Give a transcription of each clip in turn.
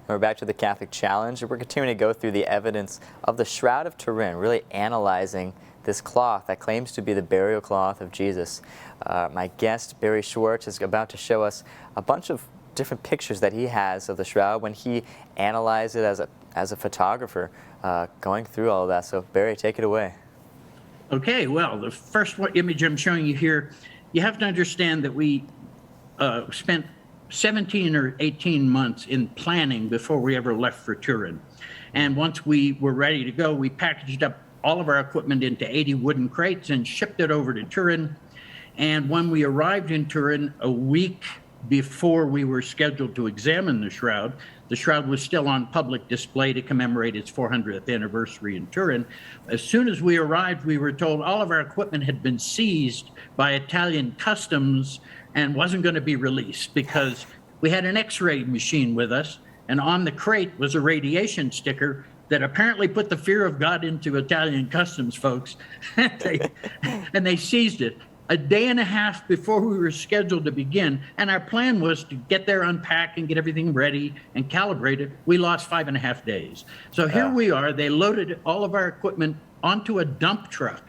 We're back to the Catholic Challenge, and we're continuing to go through the evidence of the Shroud of Turin, really analyzing this cloth that claims to be the burial cloth of Jesus. My guest, Barrie Schwortz, is about to show us a bunch of different pictures that he has of the shroud when he analyzed it as a photographer, going through all of that. So, Barrie, take it away. Okay, well, the first image I'm showing you here, you have to understand that we spent 17 or 18 months in planning before we ever left for Turin. And once we were ready to go, we packaged up all of our equipment into 80 wooden crates and shipped it over to Turin. And when we arrived in Turin, a week before we were scheduled to examine the shroud was still on public display to commemorate its 400th anniversary in Turin. As soon as we arrived, we were told all of our equipment had been seized by Italian customs and wasn't going to be released because we had an X-ray machine with us, and on the crate was a radiation sticker that apparently put the fear of God into Italian customs folks, and they seized it a day and a half before we were scheduled to begin. And our plan was to get there, unpack, and get everything ready and calibrated. We lost 5.5 days. So here we are. They loaded all of our equipment onto a dump truck.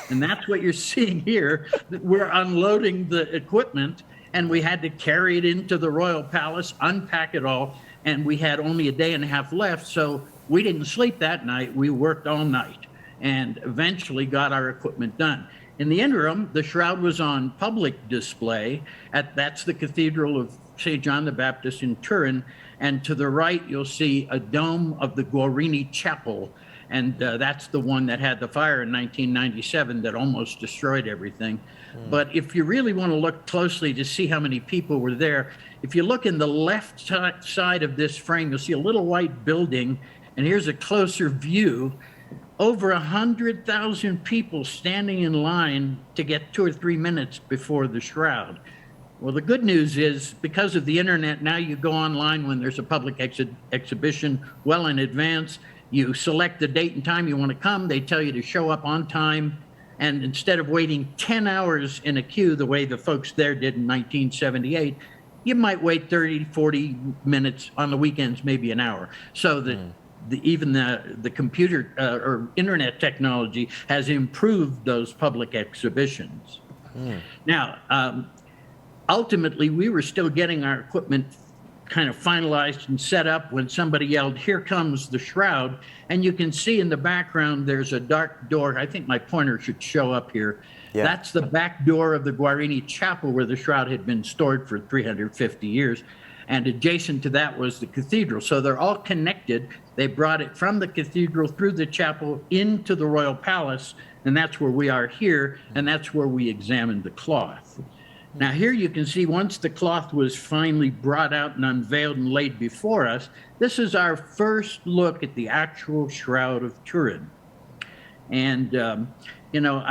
And that's what you're seeing here. We're unloading the equipment, and we had to carry it into the royal palace, unpack it all, and we had only a day and a half left. So we didn't sleep that night. We worked all night and eventually got our equipment done. In the interim, the shroud was on public display that's the Cathedral of St. John the Baptist in Turin. And to the right, you'll see a dome of the Guarini Chapel. And that's the one that had the fire in 1997 that almost destroyed everything. But if you really want to look closely to see how many people were there, if you look in the left side of this frame, you'll see a little white building. And here's a closer view. Over 100,000 people standing in line to get 2 or 3 minutes before the shroud. Well, the good news is because of the internet, now you go online when there's a public exhibition well in advance. You select the date and time you want to come. They tell you to show up on time. And instead of waiting 10 hours in a queue the way the folks there did in 1978, you might wait 30, 40 minutes on the weekends, maybe an hour. So that even the computer or internet technology has improved those public exhibitions. Now, ultimately, we were still getting our equipment kind of finalized and set up when somebody yelled, "Here comes the shroud." And you can see in the background, there's a dark door. I think my pointer should show up here. Yeah. That's the back door of the Guarini Chapel where the shroud had been stored for 350 years. And adjacent to that was the cathedral. So they're all connected. They brought it from the cathedral through the chapel into the royal palace. And that's where we are here. And that's where we examined the cloth. Now here you can see once the cloth was finally brought out and unveiled and laid before us, this is our first look at the actual Shroud of Turin. And, you know,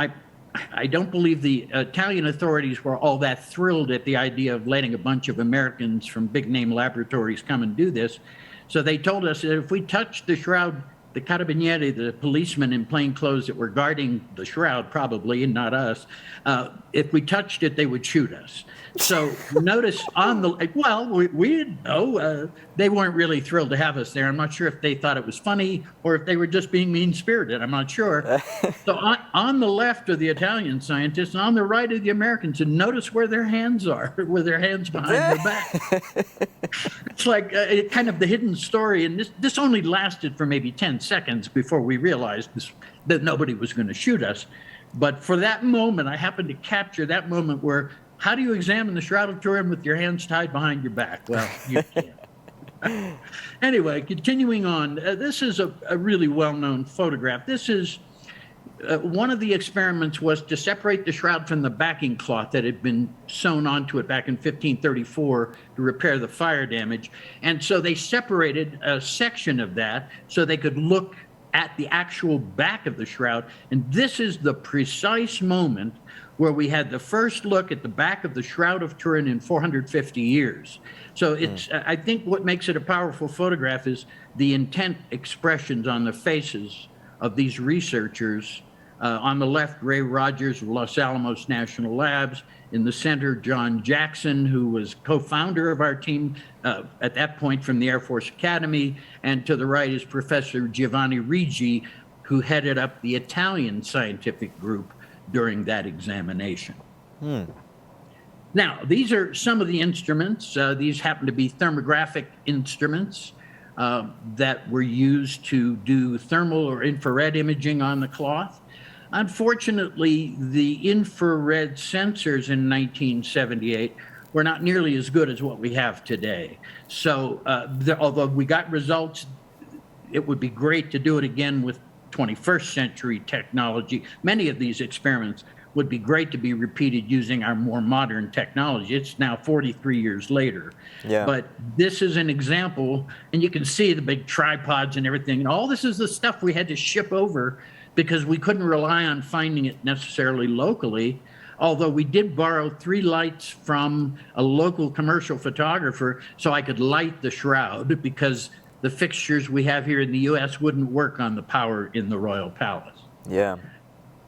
I don't believe the Italian authorities were all that thrilled at the idea of letting a bunch of Americans from big name laboratories come and do this. So they told us that if we touched the shroud, the carabinieri, the policemen in plain clothes that were guarding the shroud, probably, and not us, if we touched it, they would shoot us. So notice on the, well, we didn't know. They weren't really thrilled to have us there. I'm not sure if they thought it was funny or if they were just being mean-spirited. I'm not sure. So on the left are the Italian scientists, and on the right are the Americans. And notice where their hands are, with their hands behind their back. It's like kind of the hidden story. And this only lasted for maybe 10 seconds before we realized that nobody was going to shoot us. But for that moment, I happened to capture that moment where, how do you examine the Shroud of Turin with your hands tied behind your back? Well, you can't. Anyway, continuing on, this is a really well-known photograph. This is one of the experiments was to separate the shroud from the backing cloth that had been sewn onto it back in 1534 to repair the fire damage. And so they separated a section of that so they could look at the actual back of the shroud. And this is the precise moment where we had the first look at the back of the Shroud of Turin in 450 years. So it's, I think what makes it a powerful photograph is the intent expressions on the faces of these researchers On the left, Ray Rogers of Los Alamos National Labs. In the center, John Jackson, who was co-founder of our team at that point from the Air Force Academy. And to the right is Professor Giovanni Rigi, who headed up the Italian scientific group during that examination. Now, these are some of the instruments. These happen to be thermographic instruments that were used to do thermal or infrared imaging on the cloth. Unfortunately, the infrared sensors in 1978 were not nearly as good as what we have today. So although we got results, it would be great to do it again with 21st century technology. Many of these experiments would be great to be repeated using our more modern technology. It's now 43 years later. Yeah. But this is an example, and you can see the big tripods and everything. And all this is the stuff we had to ship over because we couldn't rely on finding it necessarily locally, although we did borrow 3 lights from a local commercial photographer so I could light the shroud, because the fixtures we have here in the U.S. wouldn't work on the power in the Royal Palace. Yeah.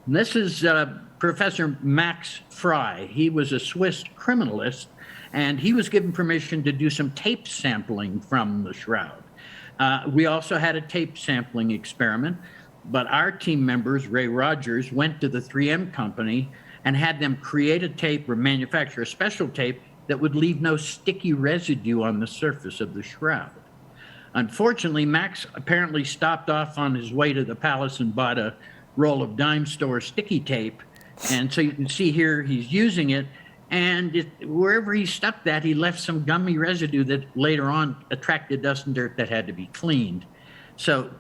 And this is Professor Max Frey. He was a Swiss criminalist, and he was given permission to do some tape sampling from the shroud. We also had a tape sampling experiment, but our team members, Ray Rogers, went to the 3M company and had them create a tape or manufacture a special tape that would leave no sticky residue on the surface of the shroud. Unfortunately, Max apparently stopped off on his way to the palace and bought a roll of dime store sticky tape. And so you can see here he's using it, and wherever he stuck that, he left some gummy residue that later on attracted dust and dirt that had to be cleaned. So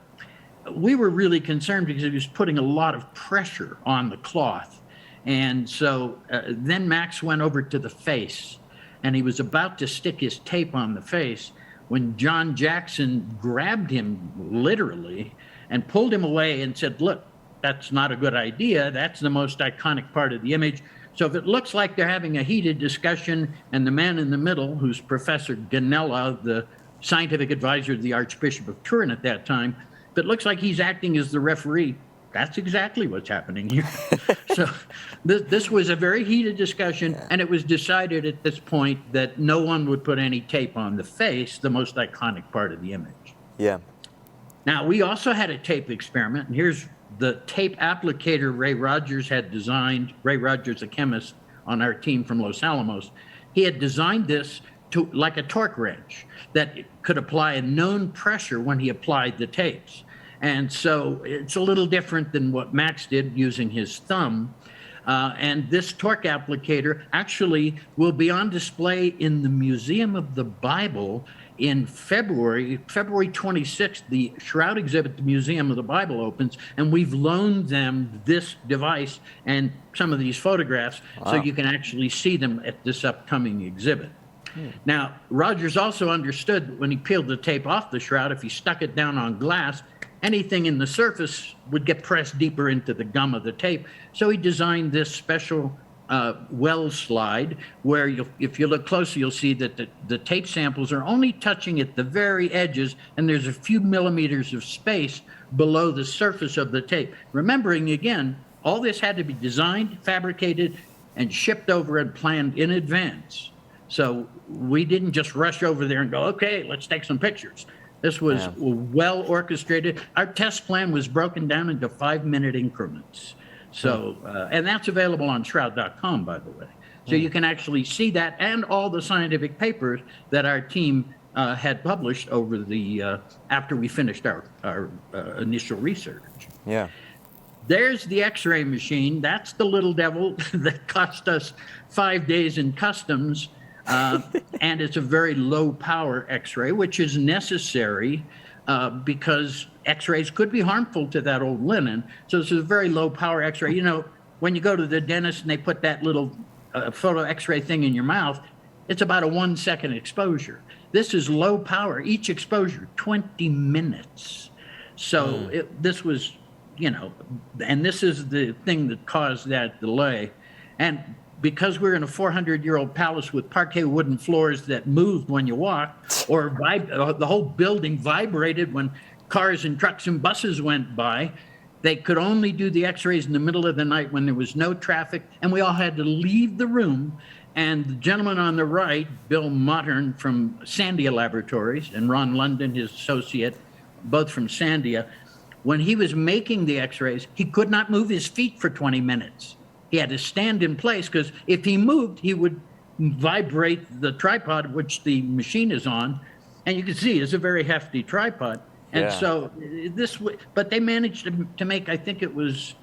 we were really concerned because he was putting a lot of pressure on the cloth. And so then Max went over to the face, and he was about to stick his tape on the face when John Jackson grabbed him literally and pulled him away and said, "Look, that's not a good idea. That's the most iconic part of the image. So if it looks like they're having a heated discussion and the man in the middle, who's Professor Ganella, the scientific advisor of the Archbishop of Turin at that time, if it looks like he's acting as the referee, that's exactly what's happening here." So this was a very heated discussion, and it was decided at this point that no one would put any tape on the face, the most iconic part of the image. Yeah. Now, we also had a tape experiment, and here's the tape applicator Ray Rogers had designed. Ray Rogers, a chemist on our team from Los Alamos, he had designed this to like a torque wrench that could apply a known pressure when he applied the tapes. And so it's a little different than what Max did using his thumb. And this torque applicator actually will be on display in the Museum of the Bible in February 26th. The Shroud exhibit at the Museum of the Bible opens, and we've loaned them this device and some of these photographs. Wow. So you can actually see them at this upcoming exhibit. Now, Rogers also understood that when he peeled the tape off the shroud, if he stuck it down on glass, anything in the surface would get pressed deeper into the gum of the tape. So he designed this special well slide where if you look closely, you'll see that the tape samples are only touching at the very edges, and there's a few millimeters of space below the surface of the tape. Remembering, again, all this had to be designed, fabricated, and shipped over and planned in advance. So we didn't just rush over there and go, okay, let's take some pictures. This was well orchestrated. Our test plan was broken down into 5-minute increments. So, and that's available on shroud.com, by the way. So you can actually see that and all the scientific papers that our team had published over the, after we finished our initial research. Yeah. There's the X-ray machine. That's the little devil that cost us 5 days in customs. And it's a very low power X-ray, which is necessary because X-rays could be harmful to that old linen. So this is a very low power X-ray. You know, when you go to the dentist and they put that little photo X-ray thing in your mouth, it's about a 1-second exposure. This is low power. Each exposure, 20 minutes. So this was, you know, and this is the thing that caused that delay. And because we're in a 400-year-old palace with parquet wooden floors that moved when you walked, or the whole building vibrated when cars and trucks and buses went by, They could only do the x-rays in the middle of the night when there was no traffic, and we all had to leave the room. And the gentleman on the right, Bill Modern from Sandia Laboratories, and Ron London, his associate, both from Sandia, when he was making the x-rays, he could not move his feet for 20 minutes. He had to stand in place because if he moved, he would vibrate the tripod, which the machine is on. And you can see it's a very hefty tripod. And so but they managed to make, I think it was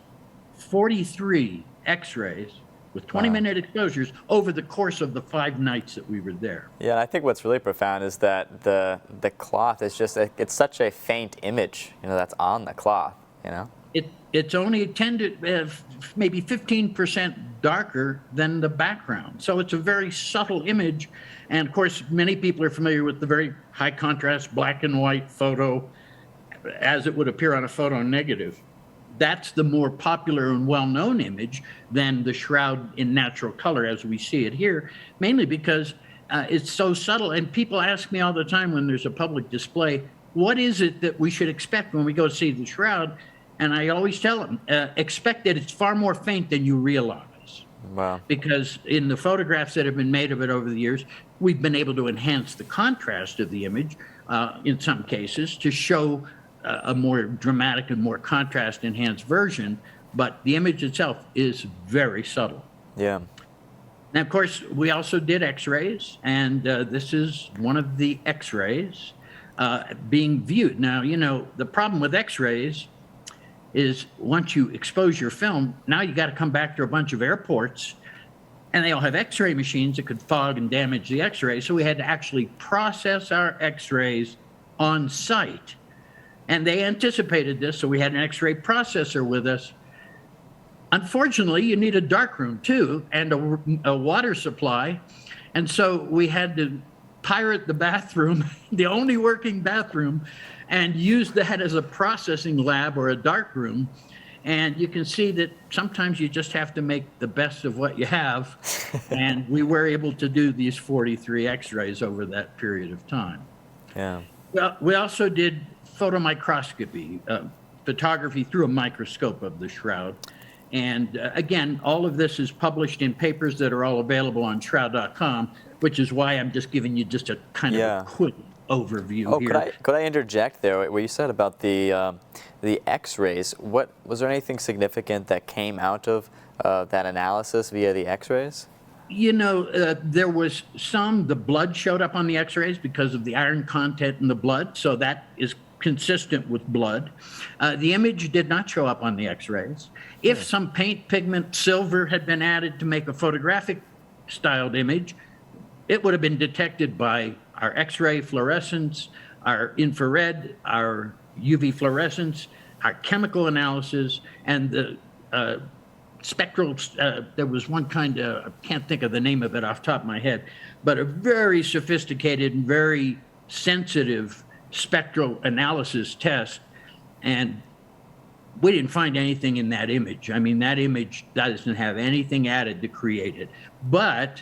43 x-rays with 20-minute exposures over the course of the 5 nights that we were there. Yeah, and I think what's really profound is that the cloth is just, it's such a faint image, that's on the cloth, It's only maybe 15% darker than the background. So it's a very subtle image. And of course, many people are familiar with the very high contrast black and white photo as it would appear on a photo negative. That's the more popular and well-known image than the shroud in natural color as we see it here, mainly because it's so subtle. And people ask me all the time when there's a public display, what is it that we should expect when we go see the shroud? And I always tell them, expect that it's far more faint than you realize. Wow. Because in the photographs that have been made of it over the years, we've been able to enhance the contrast of the image in some cases to show a more dramatic and more contrast enhanced version, but the image itself is very subtle. Yeah. Now, of course, we also did x-rays, and this is one of the x-rays being viewed. Now, the problem with x-rays is once you expose your film, now you got to come back to a bunch of airports, and they all have x-ray machines that could fog and damage the x-rays. So we had to actually process our x-rays on site. And they anticipated this, so we had an x-ray processor with us. Unfortunately, you need a darkroom too, and a water supply. And so we had to pirate the bathroom, the only working bathroom, and use that as a processing lab or a darkroom. And you can see that sometimes you just have to make the best of what you have. And we were able to do these 43 x-rays over that period of time. Yeah. Well, we also did photomicroscopy, photography through a microscope of the shroud. And again, all of this is published in papers that are all available on shroud.com, which is why I'm just giving you just a kind of a quick overview here. Could I interject there? What you said about the X-rays, was there anything significant that came out of that analysis via the X-rays? There was the blood showed up on the x-rays because of the iron content in the blood, so that is consistent with blood. The image did not show up on the x-rays. If some paint, pigment, silver had been added to make a photographic styled image, it would have been detected by our x-ray fluorescence, our infrared, our UV fluorescence, our chemical analysis, and the spectral, there was one kind of, I can't think of the name of it off the top of my head, but a very sophisticated and very sensitive spectral analysis test. And we didn't find anything in that image. I mean, that image doesn't have anything added to create it. But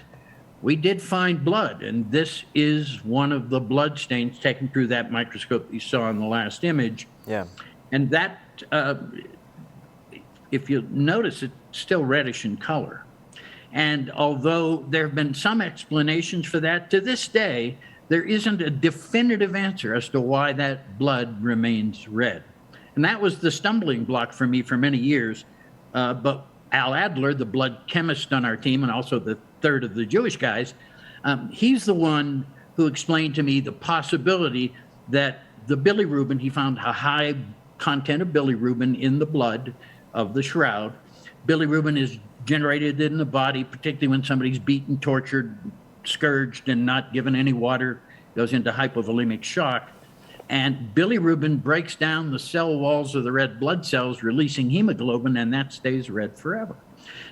we did find blood, and this is one of the blood stains taken through that microscope you saw in the last image. Yeah. And that, if you notice, it's still reddish in color. And although there have been some explanations for that, to this day, there isn't a definitive answer as to why that blood remains red. And that was the stumbling block for me for many years. But Al Adler, the blood chemist on our team, and also the third of the Jewish guys, he's the one who explained to me the possibility that the bilirubin, he found a high content of bilirubin in the blood of the shroud. Bilirubin is generated in the body, particularly when somebody's beaten, tortured, scourged, and not given any water, goes into hypovolemic shock. And bilirubin breaks down the cell walls of the red blood cells, releasing hemoglobin, and that stays red forever.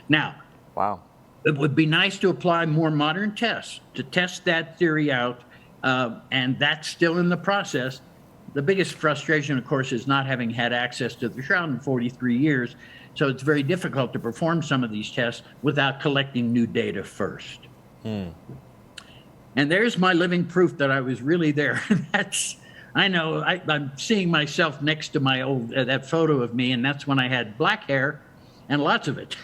Now, wow. It would be nice to apply more modern tests to test that theory out, and that's still in the process. The biggest frustration, of course, is not having had access to the shroud in 43 years, so it's very difficult to perform some of these tests without collecting new data first. And there's my living proof that I was really there. That's I know. I'm seeing myself next to my old that photo of me, and that's when I had black hair, and lots of it.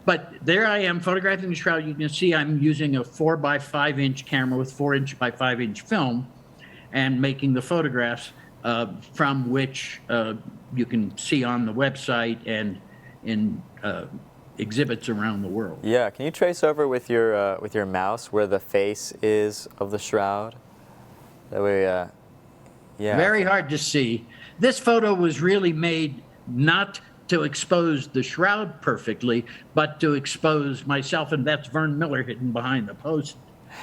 But there I am photographing the shroud. You can see I'm using a 4 by 5 inch camera with 4 inch by 5 inch film, and making the photographs from which you can see on the website and in exhibits around the world. Yeah, can you trace over with your mouse where the face is of the shroud? That way, yeah. Very hard to see. This photo was really made not to expose the shroud perfectly, but to expose myself, and that's Vern Miller hidden behind the post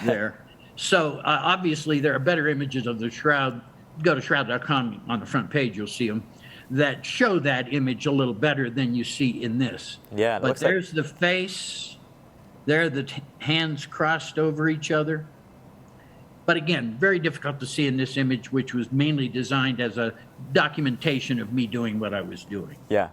there. So obviously there are better images of the shroud. Go to shroud.com on the front page, you'll see them, that show that image a little better than you see in this. Yeah, but there's the face, there are the hands crossed over each other. But again, very difficult to see in this image, which was mainly designed as a documentation of me doing what I was doing. Yeah.